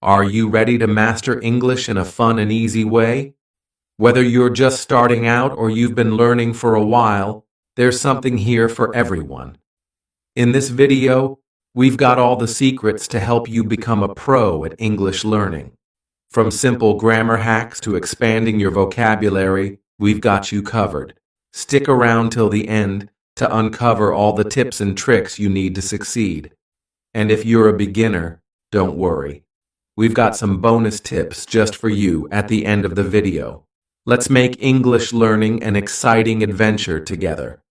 Are you ready to master English in a fun and easy way? Whether you're just starting out or you've been learning for a while, there's something here for everyone. In this video, we've got all the secrets to help you become a pro at English learning. From simple grammar hacks to expanding your vocabulary, we've got you covered. Stick around till the end to uncover all the tips and tricks you need to succeed. And if you're a beginner, don't worry. We've got some bonus tips just for you at the end of the video. Let's make English learning an exciting adventure together.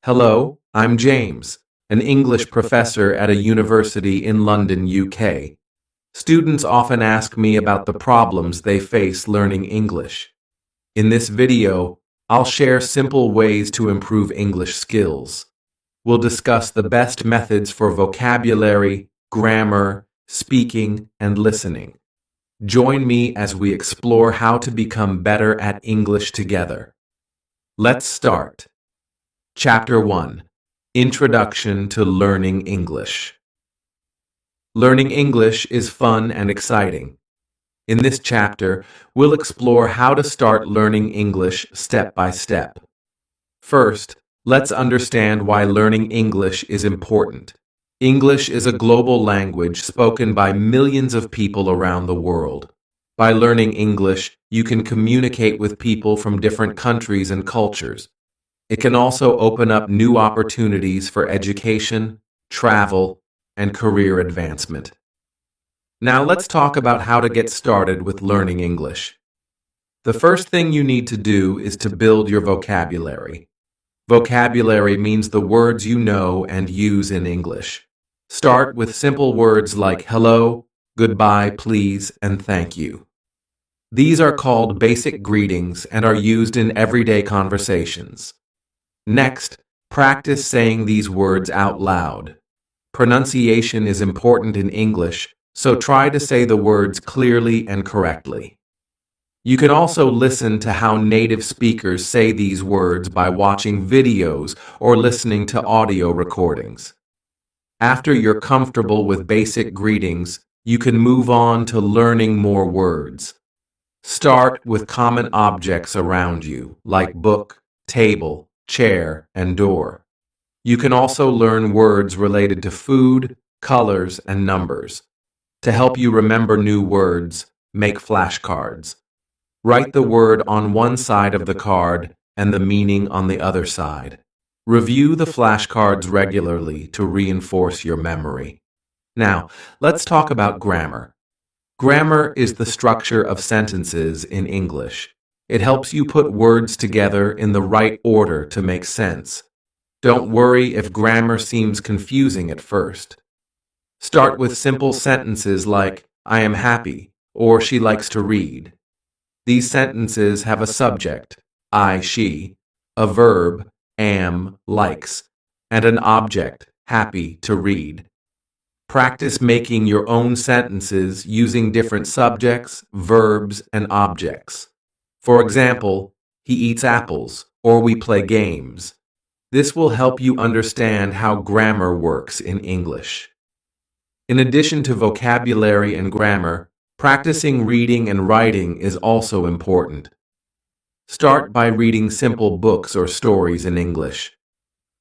Hello, I'm James, an English professor at a university in London, UK. Students often ask me about the problems they face learning English. In this video, I'll share simple ways to improve English skills. We'll discuss the best methods for vocabulary, grammar, speaking, and listening. Join me as we explore how to become better at English together. Let's start. Chapter 1. Introduction to Learning English. Learning English is fun and exciting. In this chapter, we'll explore how to start learning English step by step. First, let's understand why learning English is important. English is a global language spoken by millions of people around the world. By learning English, you can communicate with people from different countries and cultures. It can also open up new opportunities for education, travel, and career advancement. Now let's talk about how to get started with learning English. The first thing you need to do is to build your vocabulary. Vocabulary means the words you know and use in English. Start with simple words like hello, goodbye, please, and thank you. These are called basic greetings and are used in everyday conversations. Next, practice saying these words out loud. Pronunciation is important in English, so try to say the words clearly and correctly. You can also listen to how native speakers say these words by watching videos or listening to audio recordings. After you're comfortable with basic greetings, you can move on to learning more words. Start with common objects around you, like book, table, chair, and door. You can also learn words related to food, colors, and numbers. To help you remember new words, make flashcards. Write the word on one side of the card and the meaning on the other side. Review the flashcards regularly to reinforce your memory. Now, let's talk about grammar. Grammar is the structure of sentences in English. It helps you put words together in the right order to make sense. Don't worry if grammar seems confusing at first. Start with simple sentences like, I am happy, or she likes to read. These sentences have a subject, I, she, a verb, am, likes, and an object, happy to read. Practice making your own sentences using different subjects, verbs, and objects. For example, he eats apples, or we play games. This will help you understand how grammar works in English. In addition to vocabulary and grammar, practicing reading and writing is also important. Start by reading simple books or stories in English.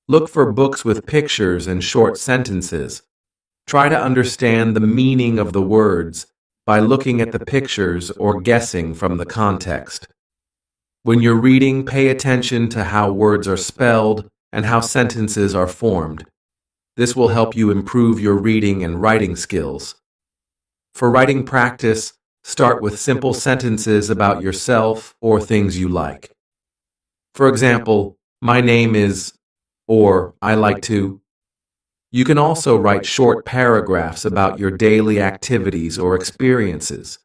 Look for books with pictures and short sentences. Try to understand the meaning of the words by looking at the pictures or guessing from the context. When you're reading, pay attention to how words are spelled and how sentences are formed. This will help you improve your reading and writing skills. For writing practice, start with simple sentences about yourself or things you like. For example, my name is, or I like to. You can also write short paragraphs about your daily activities or experiences.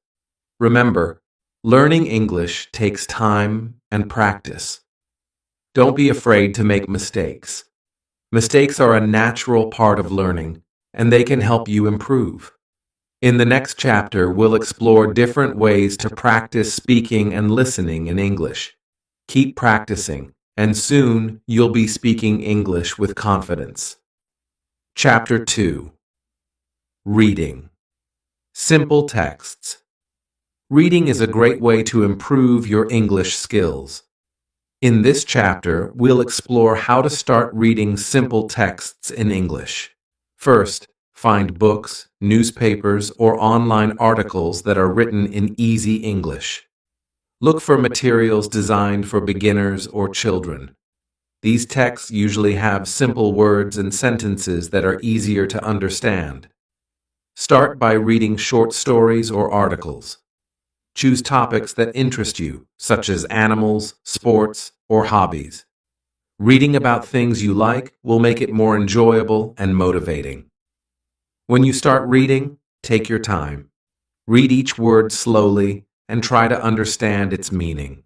Remember, learning English takes time and practice. Don't be afraid to make mistakes. Mistakes are a natural part of learning, and they can help you improve. In the next chapter, we'll explore different ways to practice speaking and listening in English. Keep practicing, and soon you'll be speaking English with confidence. Chapter 2. Reading. Simple texts. Reading is a great way to improve your English skills. In this chapter, we'll explore how to start reading simple texts in English. First, find books, newspapers, or online articles that are written in easy English. Look for materials designed for beginners or children. These texts usually have simple words and sentences that are easier to understand. Start by reading short stories or articles. Choose topics that interest you, such as animals, sports, or hobbies. Reading about things you like will make it more enjoyable and motivating. When you start reading, take your time. Read each word slowly and try to understand its meaning.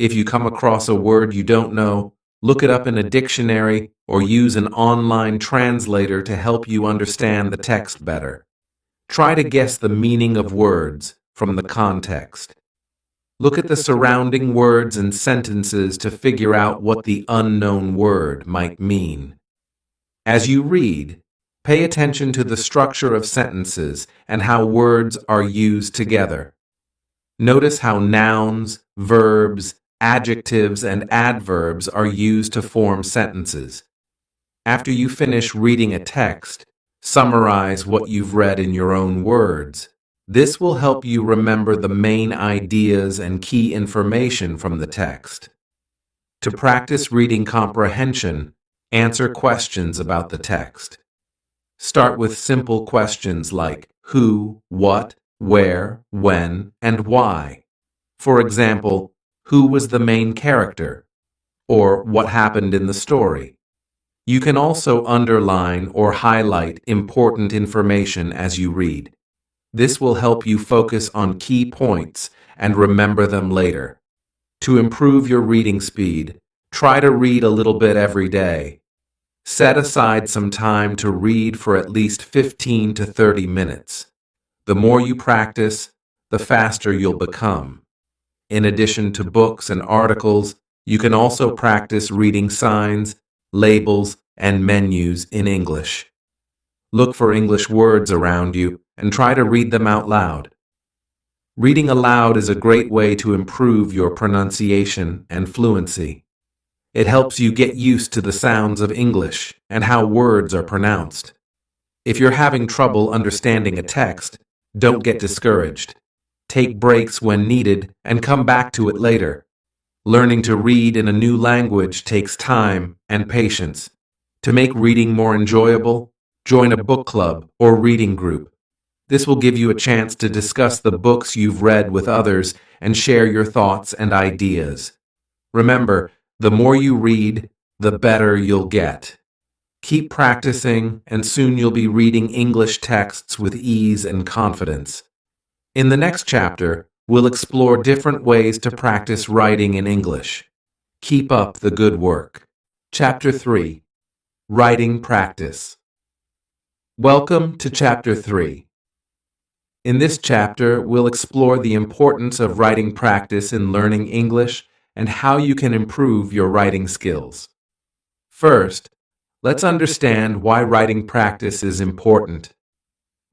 If you come across a word you don't know, look it up in a dictionary or use an online translator to help you understand the text better. Try to guess the meaning of words from the context. Look at the surrounding words and sentences to figure out what the unknown word might mean. As you read, pay attention to the structure of sentences and how words are used together. Notice how nouns, verbs, adjectives, and adverbs are used to form sentences. After you finish reading a text, summarize what you've read in your own words. This will help you remember the main ideas and key information from the text. To practice reading comprehension, answer questions about the text. Start with simple questions like who, what, where, when, and why. For example, who was the main character? Or what happened in the story? You can also underline or highlight important information as you read. This will help you focus on key points and remember them later. To improve your reading speed, try to read a little bit every day. Set aside some time to read for at least 15 to 30 minutes. The more you practice, the faster you'll become. In addition to books and articles, you can also practice reading signs, labels, and menus in English. Look for English words around you and try to read them out loud. Reading aloud is a great way to improve your pronunciation and fluency. It helps you get used to the sounds of English and how words are pronounced. If you're having trouble understanding a text, don't get discouraged. Take breaks when needed and come back to it later. Learning to read in a new language takes time and patience. To make reading more enjoyable, join a book club or reading group. This will give you a chance to discuss the books you've read with others and share your thoughts and ideas. Remember, the more you read, the better you'll get. Keep practicing, and soon you'll be reading English texts with ease and confidence. In the next chapter, we'll explore different ways to practice writing in English. Keep up the good work. Chapter 3. Writing Practice. Welcome to Chapter 3. In this chapter, we'll explore the importance of writing practice in learning English and how you can improve your writing skills. First, let's understand why writing practice is important.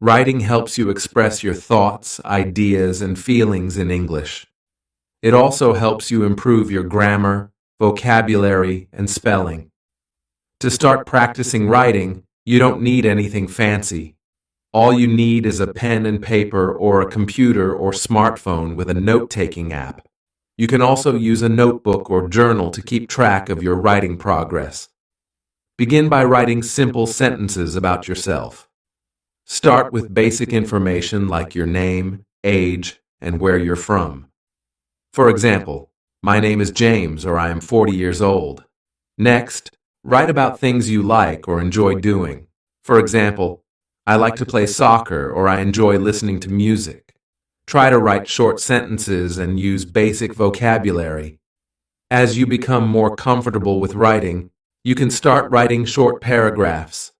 Writing helps you express your thoughts, ideas, and feelings in English. It also helps you improve your grammar, vocabulary, and spelling. To start practicing writing, you don't need anything fancy. All you need is a pen and paper or a computer or smartphone with a note-taking app. You can also use a notebook or journal to keep track of your writing progress. Begin by writing simple sentences about yourself. Start with basic information like your name, age, and where you're from. For example, my name is James, or I am 40 years old. Next, write about things you like or enjoy doing. For example, I like to play soccer, or I enjoy listening to music. Try to write short sentences and use basic vocabulary. As you become more comfortable with writing, you can start writing short paragraphs.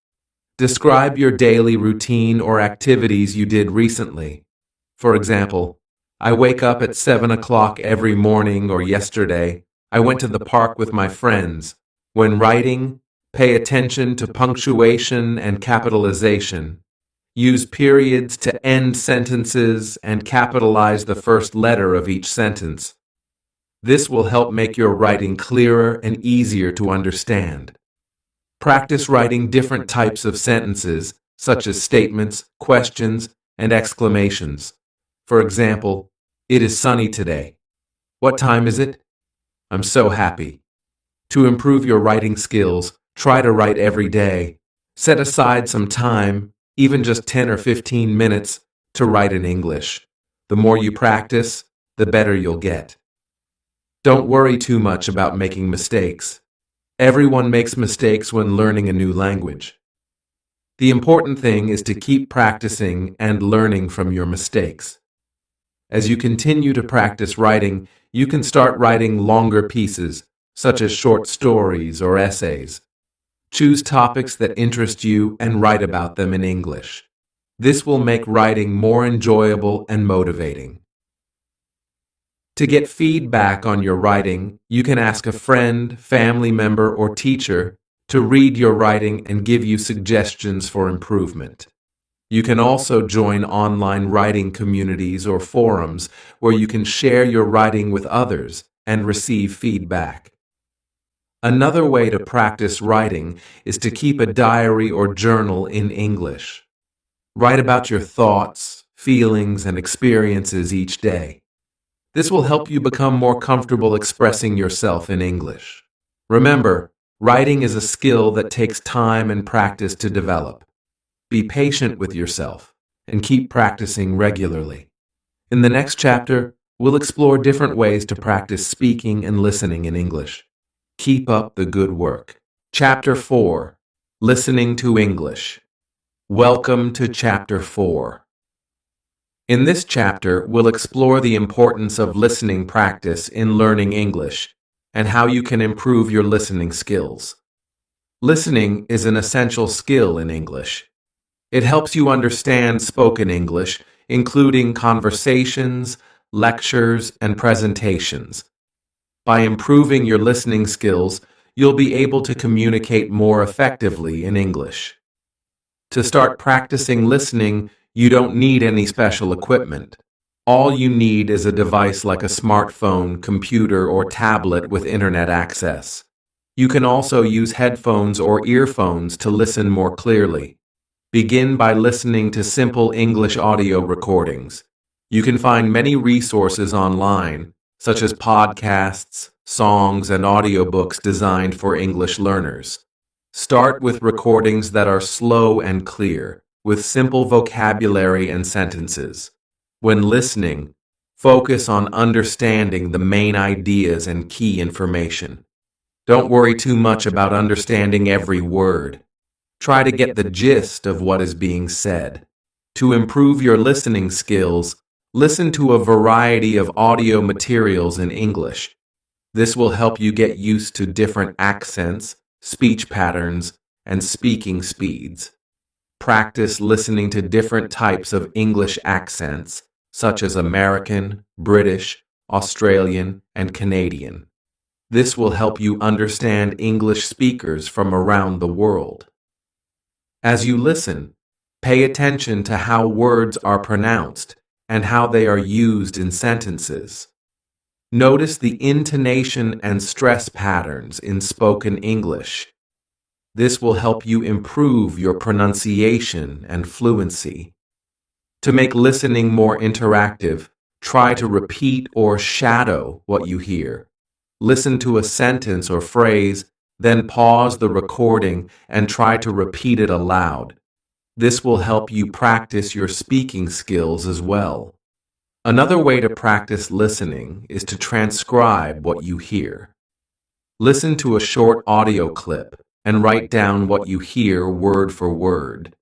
Describe your daily routine or activities you did recently. For example, I wake up at 7 o'clock every morning, or yesterday, I went to the park with my friends. When writing, pay attention to punctuation and capitalization. Use periods to end sentences and capitalize the first letter of each sentence. This will help make your writing clearer and easier to understand. Practice writing different types of sentences, such as statements, questions, and exclamations. For example, it is sunny today. What time is it? I'm so happy. To improve your writing skills, try to write every day. Set aside some time, even just 10 or 15 minutes, to write in English. The more you practice, the better you'll get. Don't worry too much about making mistakes. Everyone makes mistakes when learning a new language. The important thing is to keep practicing and learning from your mistakes. As you continue to practice writing, you can start writing longer pieces, such as short stories or essays. Choose topics that interest you and write about them in English. This will make writing more enjoyable and motivating. To get feedback on your writing, you can ask a friend, family member, or teacher to read your writing and give you suggestions for improvement. You can also join online writing communities or forums where you can share your writing with others and receive feedback. Another way to practice writing is to keep a diary or journal in English. Write about your thoughts, feelings, and experiences each day. This will help you become more comfortable expressing yourself in English. Remember, writing is a skill that takes time and practice to develop. Be patient with yourself and keep practicing regularly. In the next chapter, we'll explore different ways to practice speaking and listening in English. Keep up the good work. Chapter 4. Listening to English. Welcome to Chapter 4. In this chapter, we'll explore the importance of listening practice in learning English and how you can improve your listening skills. Listening is an essential skill in English. It helps you understand spoken English, including conversations, lectures, and presentations. By improving your listening skills, you'll be able to communicate more effectively in English. To start practicing listening, you don't need any special equipment. All you need is a device like a smartphone, computer, or tablet with internet access. You can also use headphones or earphones to listen more clearly. Begin by listening to simple English audio recordings. You can find many resources online, such as podcasts, songs, and audiobooks designed for English learners. Start with recordings that are slow and clear, with simple vocabulary and sentences. When listening, focus on understanding the main ideas and key information. Don't worry too much about understanding every word. Try to get the gist of what is being said. To improve your listening skills, listen to a variety of audio materials in English. This will help you get used to different accents, speech patterns, and speaking speeds. Practice listening to different types of English accents, such as American, British, Australian, and Canadian. This will help you understand English speakers from around the world. As you listen, pay attention to how words are pronounced and how they are used in sentences. Notice the intonation and stress patterns in spoken English. This will help you improve your pronunciation and fluency. To make listening more interactive, try to repeat or shadow what you hear. Listen to a sentence or phrase, then pause the recording and try to repeat it aloud. This will help you practice your speaking skills as well. Another way to practice listening is to transcribe what you hear. Listen to a short audio clip and write down what you hear word for word.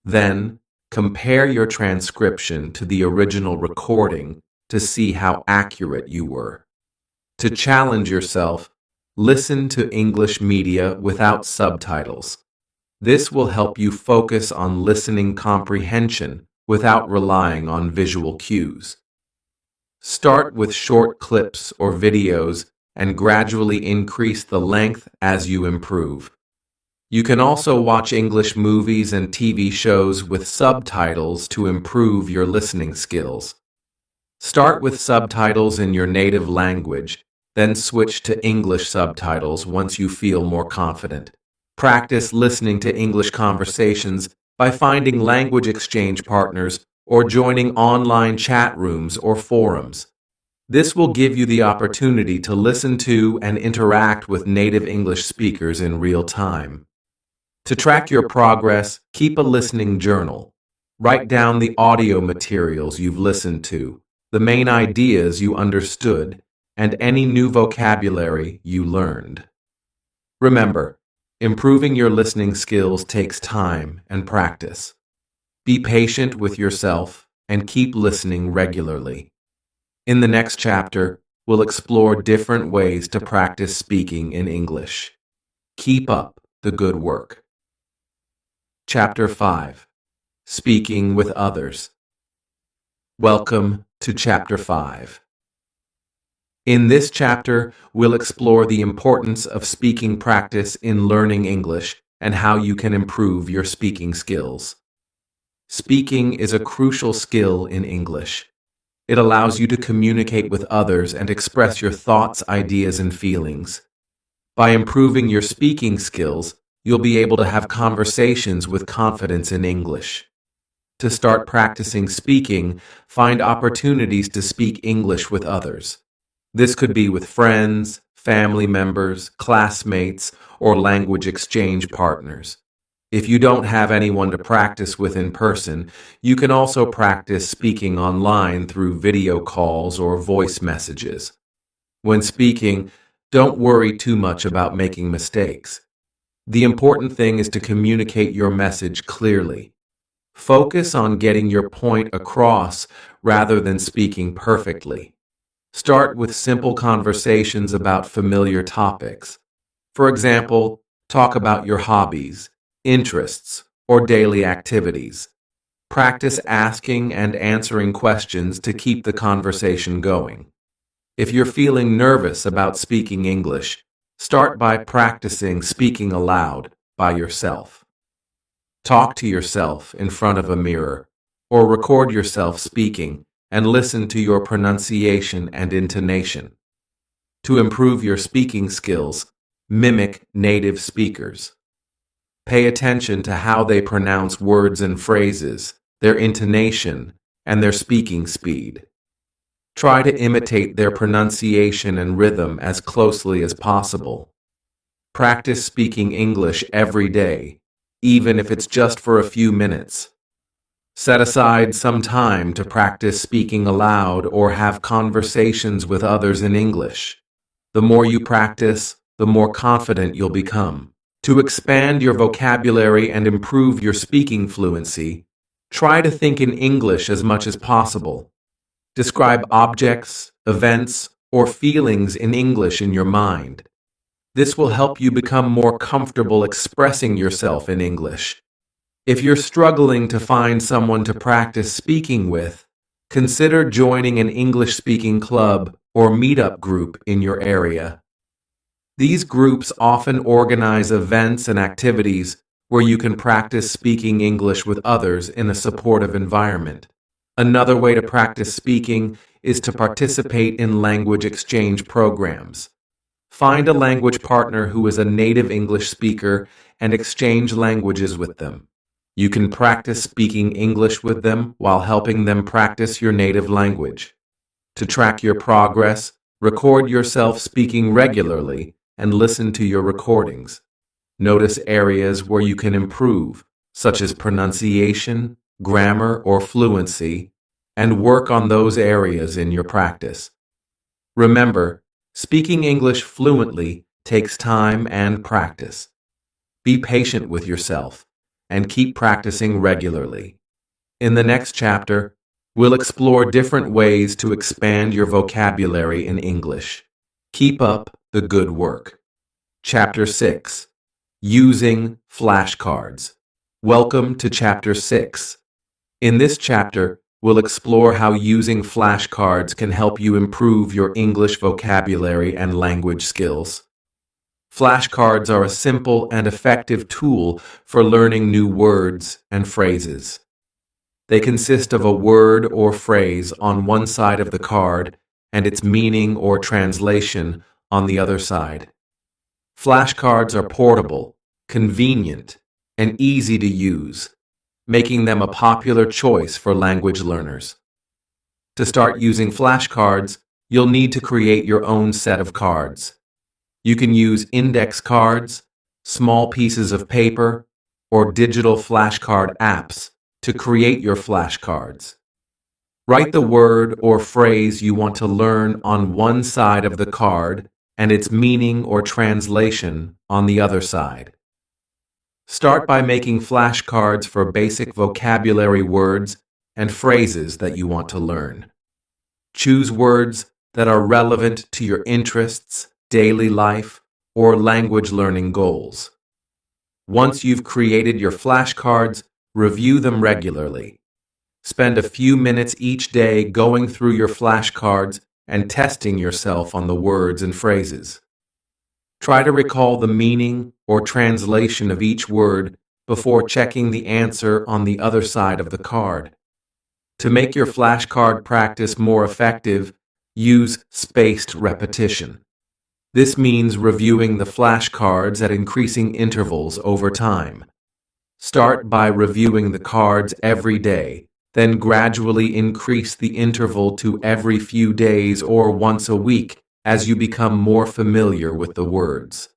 Then, compare your transcription to the original recording to see how accurate you were. To challenge yourself, listen to English media without subtitles. This will help you focus on listening comprehension without relying on visual cues. Start with short clips or videos and gradually increase the length as you improve. You can also watch English movies and TV shows with subtitles to improve your listening skills. Start with subtitles in your native language, then switch to English subtitles once you feel more confident. Practice listening to English conversations by finding language exchange partners or joining online chat rooms or forums. This will give you the opportunity to listen to and interact with native English speakers in real time. To track your progress, keep a listening journal. Write down the audio materials you've listened to, the main ideas you understood, and any new vocabulary you learned. Remember, improving your listening skills takes time and practice. Be patient with yourself and keep listening regularly. In the next chapter, we'll explore different ways to practice speaking in English. Keep up the good work. Chapter 5. Speaking with Others. Welcome to Chapter 5. In this chapter, we'll explore the importance of speaking practice in learning English and how you can improve your speaking skills. Speaking is a crucial skill in English. It allows you to communicate with others and express your thoughts, ideas, and feelings. By improving your speaking skills, you'll be able to have conversations with confidence in English. To start practicing speaking, find opportunities to speak English with others. This could be with friends, family members, classmates, or language exchange partners. If you don't have anyone to practice with in person, you can also practice speaking online through video calls or voice messages. When speaking, don't worry too much about making mistakes. The important thing is to communicate your message clearly. Focus on getting your point across rather than speaking perfectly. Start with simple conversations about familiar topics. For example, talk about your hobbies, interests, or daily activities. Practice asking and answering questions to keep the conversation going. If you're feeling nervous about speaking English, start by practicing speaking aloud by yourself. Talk to yourself in front of a mirror, or record yourself speaking and listen to your pronunciation and intonation. To improve your speaking skills, mimic native speakers. Pay attention to how they pronounce words and phrases, their intonation, and their speaking speed. Try to imitate their pronunciation and rhythm as closely as possible. Practice speaking English every day, even if it's just for a few minutes. Set aside some time to practice speaking aloud or have conversations with others in English. The more you practice, the more confident you'll become. To expand your vocabulary and improve your speaking fluency, try to think in English as much as possible. Describe objects, events, or feelings in English in your mind. This will help you become more comfortable expressing yourself in English. If you're struggling to find someone to practice speaking with, consider joining an English-speaking club or meetup group in your area. These groups often organize events and activities where you can practice speaking English with others in a supportive environment. Another way to practice speaking is to participate in language exchange programs. Find a language partner who is a native English speaker and exchange languages with them. You can practice speaking English with them while helping them practice your native language. To track your progress, record yourself speaking regularly and listen to your recordings. Notice areas where you can improve, such as pronunciation, grammar, or fluency, and work on those areas in your practice. Remember, speaking English fluently takes time and practice. Be patient with yourself and keep practicing regularly. In the next chapter, we'll explore different ways to expand your vocabulary in English. Keep up the good work. Chapter 6. Using Flashcards. Welcome to Chapter 6. In this chapter, we'll explore how using flashcards can help you improve your English vocabulary and language skills. Flashcards are a simple and effective tool for learning new words and phrases. They consist of a word or phrase on one side of the card and its meaning or translation on the other side. Flashcards are portable, convenient, and easy to use, making them a popular choice for language learners. To start using flashcards, you'll need to create your own set of cards. You can use index cards, small pieces of paper, or digital flashcard apps to create your flashcards. Write the word or phrase you want to learn on one side of the card and its meaning or translation on the other side. Start by making flashcards for basic vocabulary words and phrases that you want to learn. Choose words that are relevant to your interests, daily life, or language learning goals. Once you've created your flashcards, review them regularly. Spend a few minutes each day going through your flashcards and testing yourself on the words and phrases. Try to recall the meaning or translation of each word before checking the answer on the other side of the card. To make your flashcard practice more effective, use spaced repetition. This means reviewing the flashcards at increasing intervals over time. Start by reviewing the cards every day, then gradually increase the interval to every few days or once a week as you become more familiar with the words.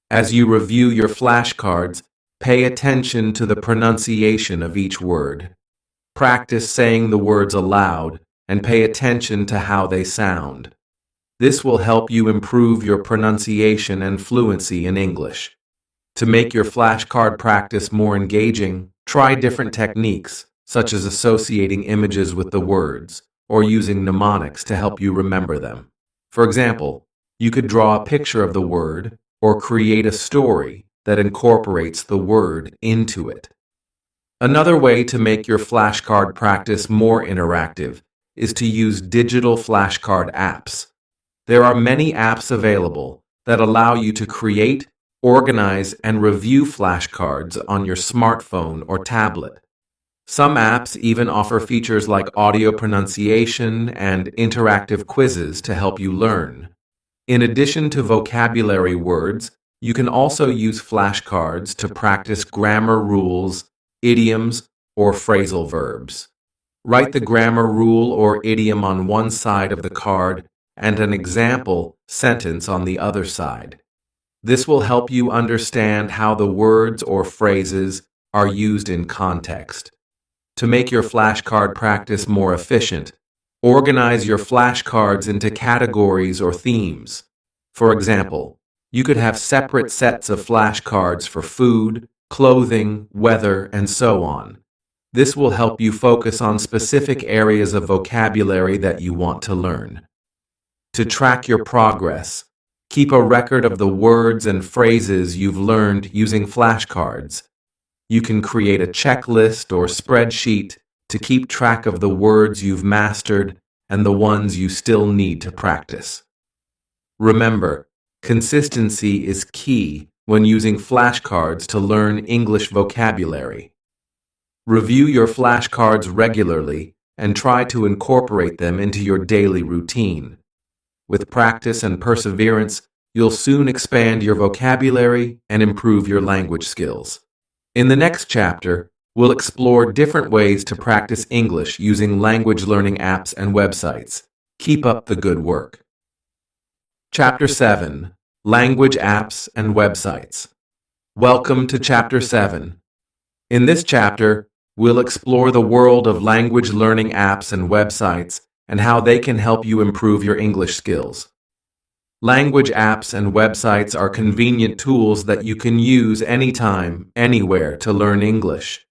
As you review your flashcards, pay attention to the pronunciation of each word. Practice saying the words aloud and pay attention to how they sound. This will help you improve your pronunciation and fluency in English. To make your flashcard practice more engaging, try different techniques, such as associating images with the words or using mnemonics to help you remember them. For example, you could draw a picture of the word or create a story that incorporates the word into it. Another way to make your flashcard practice more interactive is to use digital flashcard apps. There are many apps available that allow you to create, organize, and review flashcards on your smartphone or tablet. Some apps even offer features like audio pronunciation and interactive quizzes to help you learn. In addition to vocabulary words, you can also use flashcards to practice grammar rules, idioms, or phrasal verbs. Write the grammar rule or idiom on one side of the card and an example sentence on the other side. This will help you understand how the words or phrases are used in context. To make your flashcard practice more efficient, organize your flashcards into categories or themes. For example, you could have separate sets of flashcards for food, clothing, weather, and so on. This will help you focus on specific areas of vocabulary that you want to learn. To track your progress, keep a record of the words and phrases you've learned using flashcards. You can create a checklist or spreadsheet to keep track of the words you've mastered and the ones you still need to practice. Remember, consistency is key when using flashcards to learn English vocabulary. Review your flashcards regularly and try to incorporate them into your daily routine. With practice and perseverance, you'll soon expand your vocabulary and improve your language skills. In the next chapter, we'll explore different ways to practice English using language learning apps and websites. Keep up the good work. Chapter 7: Language Apps and Websites. Welcome to Chapter 7. In this chapter, we'll explore the world of language learning apps and websites and how they can help you improve your English skills. Language apps and websites are convenient tools that you can use anytime, anywhere to learn English.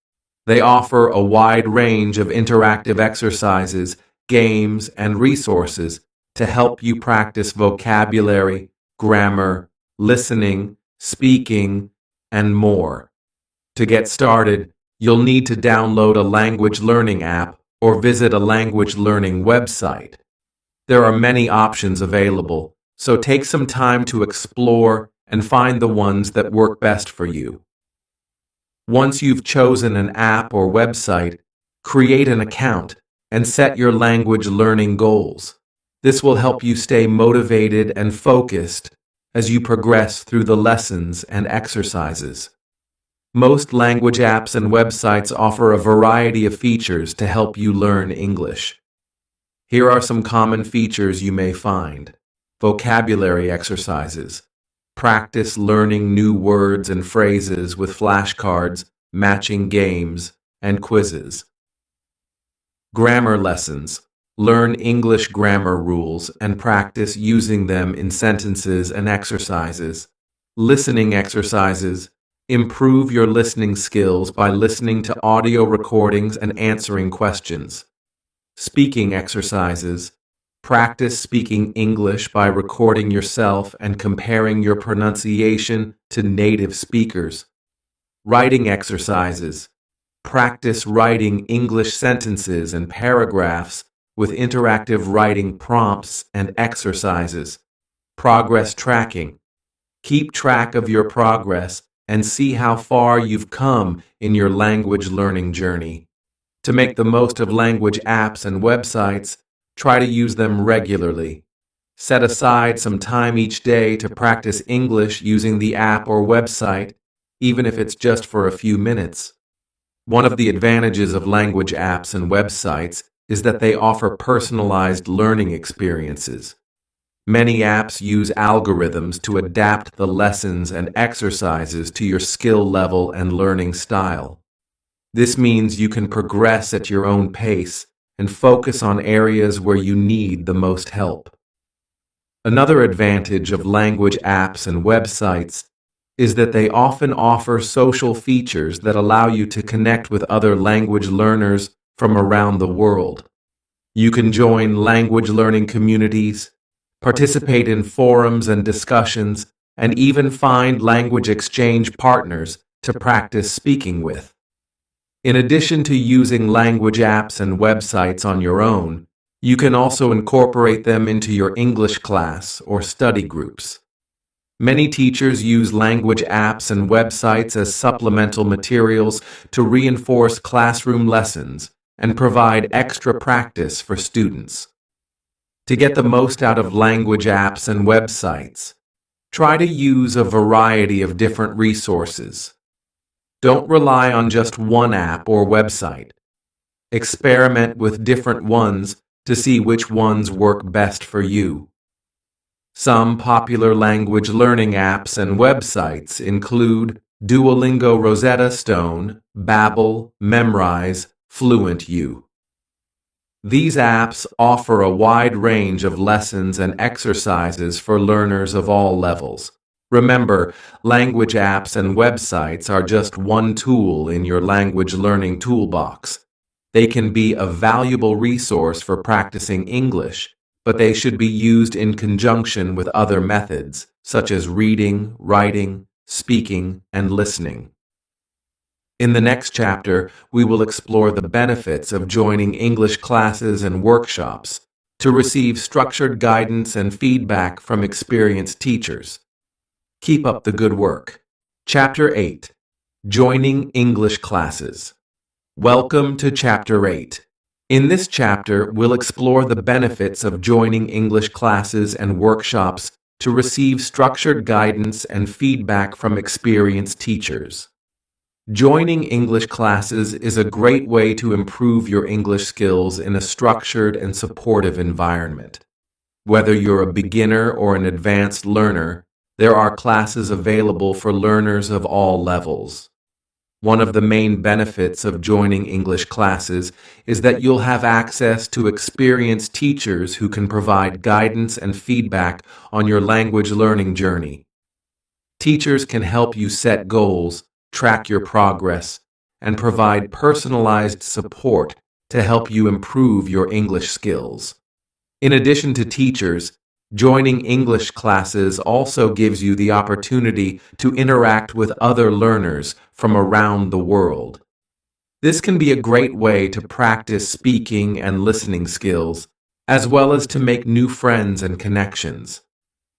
They offer a wide range of interactive exercises, games, and resources to help you practice vocabulary, grammar, listening, speaking, and more. To get started, you'll need to download a language learning app or visit a language learning website. There are many options available, so take some time to explore and find the ones that work best for you. Once you've chosen an app or website, create an account and set your language learning goals. This will help you stay motivated and focused as you progress through the lessons and exercises. Most language apps and websites offer a variety of features to help you learn English. Here are some common features you may find. Vocabulary exercises. Practice learning new words and phrases with flashcards, matching games, and quizzes. Grammar lessons. Learn English grammar rules and practice using them in sentences and exercises. Listening exercises. Improve your listening skills by listening to audio recordings and answering questions. Speaking exercises. Practice speaking English by recording yourself and comparing your pronunciation to native speakers. Writing exercises. Practice writing English sentences and paragraphs with interactive writing prompts and exercises. Progress tracking. Keep track of your progress and see how far you've come in your language learning journey. To make the most of language apps and websites, try to use them regularly. Set aside some time each day to practice English using the app or website, even if it's just for a few minutes. One of the advantages of language apps and websites is that they offer personalized learning experiences. Many apps use algorithms to adapt the lessons and exercises to your skill level and learning style. This means you can progress at your own pace and focus on areas where you need the most help. Another advantage of language apps and websites is that they often offer social features that allow you to connect with other language learners from around the world. You can join language learning communities, participate in forums and discussions, and even find language exchange partners to practice speaking with. In addition to using language apps and websites on your own, you can also incorporate them into your English class or study groups. Many teachers use language apps and websites as supplemental materials to reinforce classroom lessons and provide extra practice for students. To get the most out of language apps and websites, try to use a variety of different resources. Don't rely on just one app or website. Experiment with different ones to see which ones work best for you. Some popular language learning apps and websites include Duolingo Rosetta Stone, Babbel, Memrise, FluentU. These apps offer a wide range of lessons and exercises for learners of all levels. Remember, language apps and websites are just one tool in your language learning toolbox. They can be a valuable resource for practicing English, but they should be used in conjunction with other methods, such as reading, writing, speaking, and listening. In the next chapter, we will explore the benefits of joining English classes and workshops to receive structured guidance and feedback from experienced teachers. Keep up the good work. Chapter 8. Joining English Classes. Welcome to Chapter 8. In this chapter, we'll explore the benefits of joining English classes and workshops to receive structured guidance and feedback from experienced teachers. Joining English classes is a great way to improve your English skills in a structured and supportive environment. Whether you're a beginner or an advanced learner, there are classes available for learners of all levels. One of the main benefits of joining English classes is that you'll have access to experienced teachers who can provide guidance and feedback on your language learning journey. Teachers can help you set goals, track your progress, and provide personalized support to help you improve your English skills. In addition to teachers, joining English classes also gives you the opportunity to interact with other learners from around the world. This can be a great way to practice speaking and listening skills, as well as to make new friends and connections.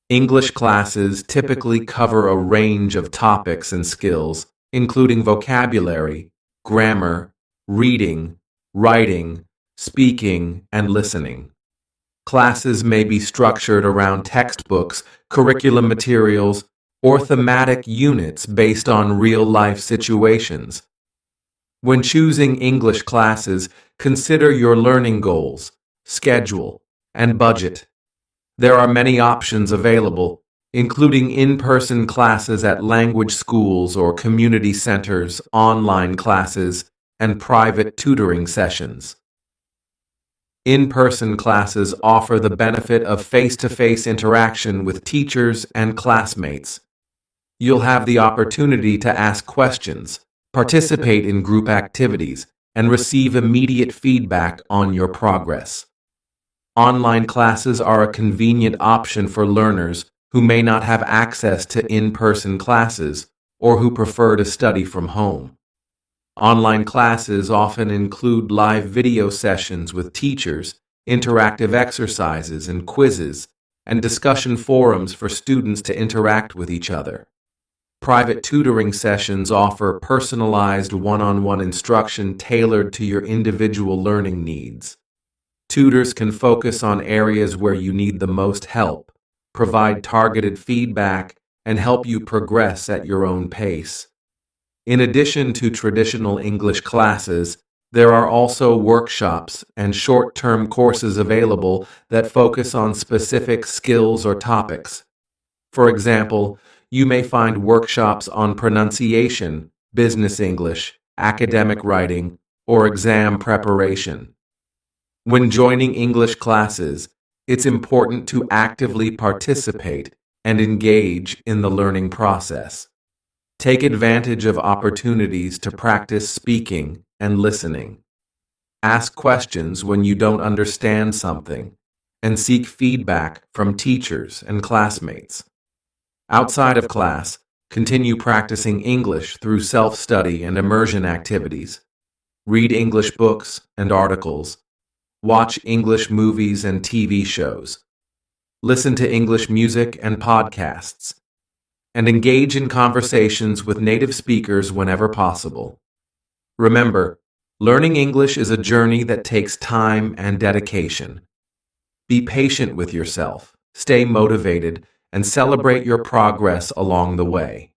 English classes typically cover a range of topics and skills, including vocabulary, grammar, reading, writing, speaking, and listening. Classes may be structured around textbooks, curriculum materials, or thematic units based on real-life situations. When choosing English classes, consider your learning goals, schedule, and budget. There are many options available, including in-person classes at language schools or community centers, online classes, and private tutoring sessions. In-person classes offer the benefit of face-to-face interaction with teachers and classmates. You'll have the opportunity to ask questions, participate in group activities, and receive immediate feedback on your progress. Online classes are a convenient option for learners who may not have access to in-person classes or who prefer to study from home. Online classes often include live video sessions with teachers, interactive exercises and quizzes, and discussion forums for students to interact with each other. Private tutoring sessions offer personalized one-on-one instruction tailored to your individual learning needs. Tutors can focus on areas where you need the most help, provide targeted feedback, and help you progress at your own pace. In addition to traditional English classes, there are also workshops and short-term courses available that focus on specific skills or topics. For example, you may find workshops on pronunciation, business English, academic writing, or exam preparation. When joining English classes, it's important to actively participate and engage in the learning process. Take advantage of opportunities to practice speaking and listening. Ask questions when you don't understand something, and seek feedback from teachers and classmates. Outside of class, continue practicing English through self-study and immersion activities. Read English books and articles. Watch English movies and TV shows. Listen to English music and podcasts. And engage in conversations with native speakers whenever possible. Remember, learning English is a journey that takes time and dedication. Be patient with yourself, stay motivated, and celebrate your progress along the way.